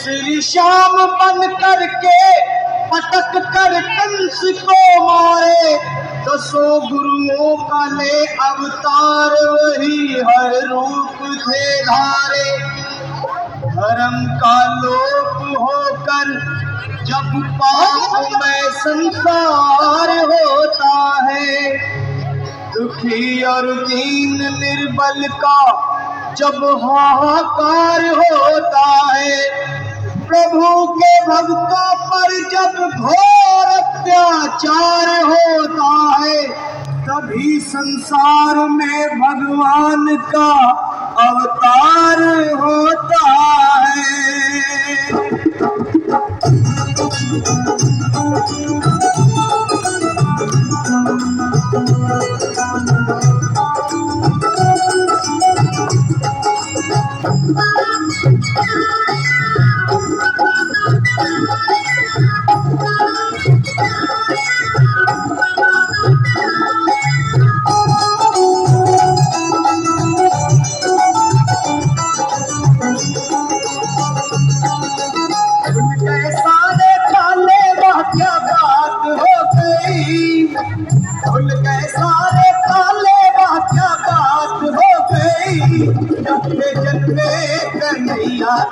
श्री श्याम बन करके पटक कर कंस को मारे, दसों गुरुओं का ले अवतार वही हर रूप थे धारे। धर्म का लोप होकर जब पाप में संसार होता है, दुखी और दीन निर्बल का जब हाहाकार होता है, प्रभु के भक्तों पर जब घोर अत्याचार होता है, तभी संसार में भगवान का अवतार होता है।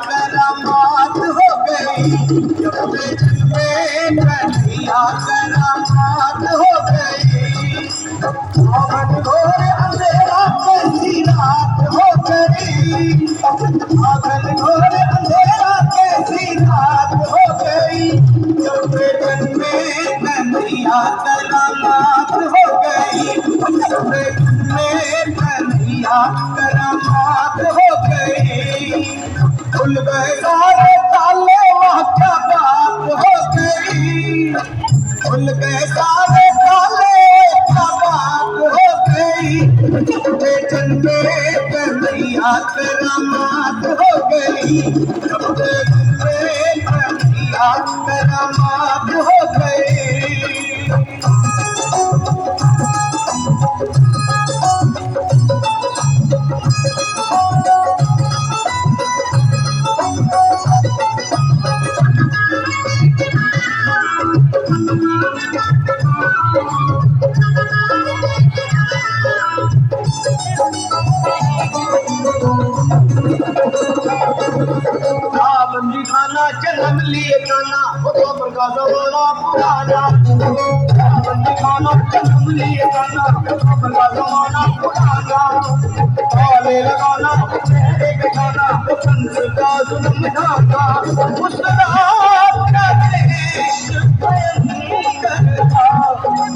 करामात हो गई, करामात हो गई। आवन घोर अंधेरा कैसी रात हो गई, आवन घोर अंधेरा कैसी रात हो गई। जन्मे कन्हैया करामात हो गई, कन्हैया करामात हो गई। खुल गए सारे ताले, वह क्या बात हो गई। खुल गए सारे ताले, क्या बात हो गई। जन्मे कन्हैया करामात हो गई, जन्मे कन्हैया करामात हो गई। खाना जन्म लिए गाना वो कब्र का जमाना पुराना। खाना जन्म लिए गाना वो कब्र का जमाना पुराना। ताले लगाना चेहरे पे गाना वो कंस का जुल्म ढाका। उस रात का देश करता उस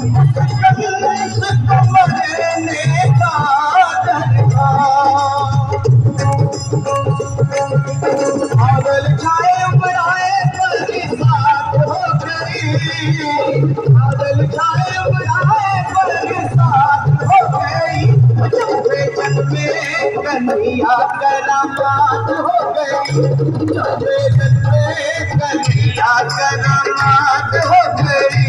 कंस को मरने का डरता। बादल छाए उमराए बरसात हो गई, बादल छाए उमराए बरसात हो गई। जन्मे कन्हैया करामात हो गई, जन्मे कन्हैया करामात हो गई।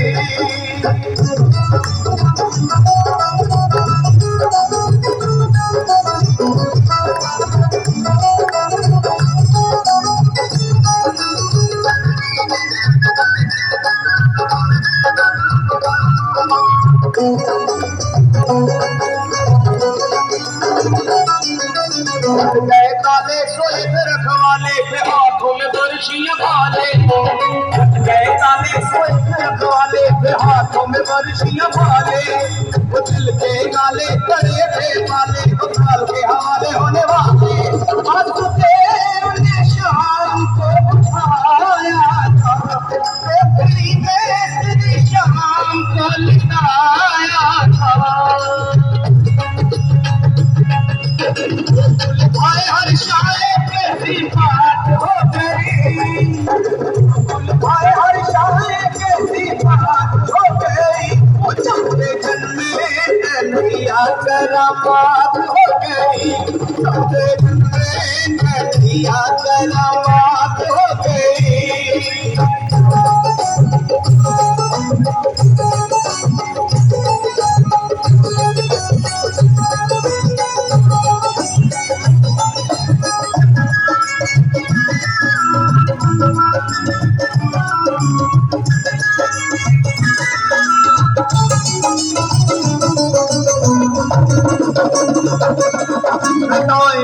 गए काले सोए रखवाले के हाथों में बरसियां भाले। गए काले सोए रखवाले के हाथों में बरसियां भाले। वो दिल के काले करे थे वाले, वो काल के हवाले होने वाले। आज तुझे शाम को उठाया था, तेरी में शाम को लिटाया था। हर शाये कैसी बात हो गई, हर शाये कैसी बात हो गई। जन्मे कन्हैया करामात हो गई, जन्मे कन्हैया करामात हो गई।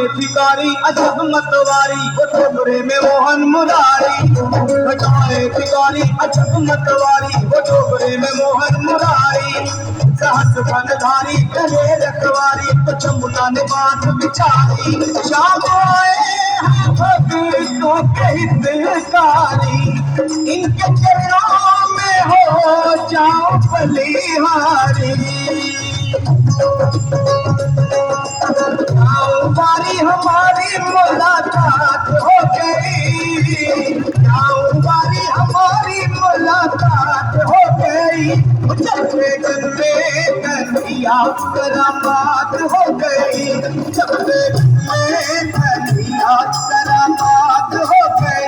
भिखारी अजब मतवारी वो डोगरे में मोहन मुरारी घटाए भिखारी अजब मतवारी वो डोगरे में मोहन मुरारी सहस फलधारी करे रखवारी तो जमुना ने बात बिचारी शाम आए हैं भक्तों के हितकारी इनके चरणों में हो जाओ बलिहारी बारी हमारी मुलाकात हो गई बारी हमारी मुलाकात हो गई चलते चलते कन्हैया करामात हो गई चलते चलते कन्हैया करामात हो गई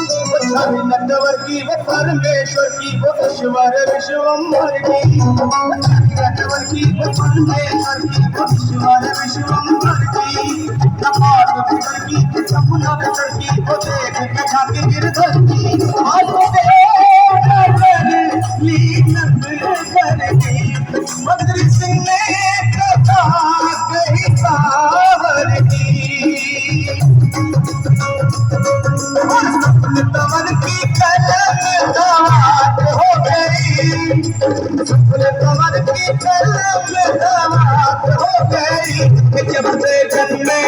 नटवर की वो परमेश्वर की वो ईश्वर विश्वम्भर की नटवर की वो परमेश्वर की वो ईश्वर विश्वम्भर की नपात फिकर की सपना फिकर की वो देख के झांकी गिरधर की आज वो लीन करके बद्री सिंह ने कथा कही सावर की तवन की कलम दात हो गई तवन की कलम दात हो गई जब से जन्मे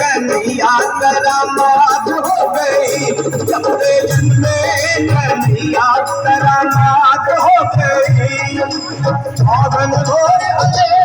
कन्हैया करामात हो गई जब से जन्मे कन्हैया करामात हो गई आगन घोर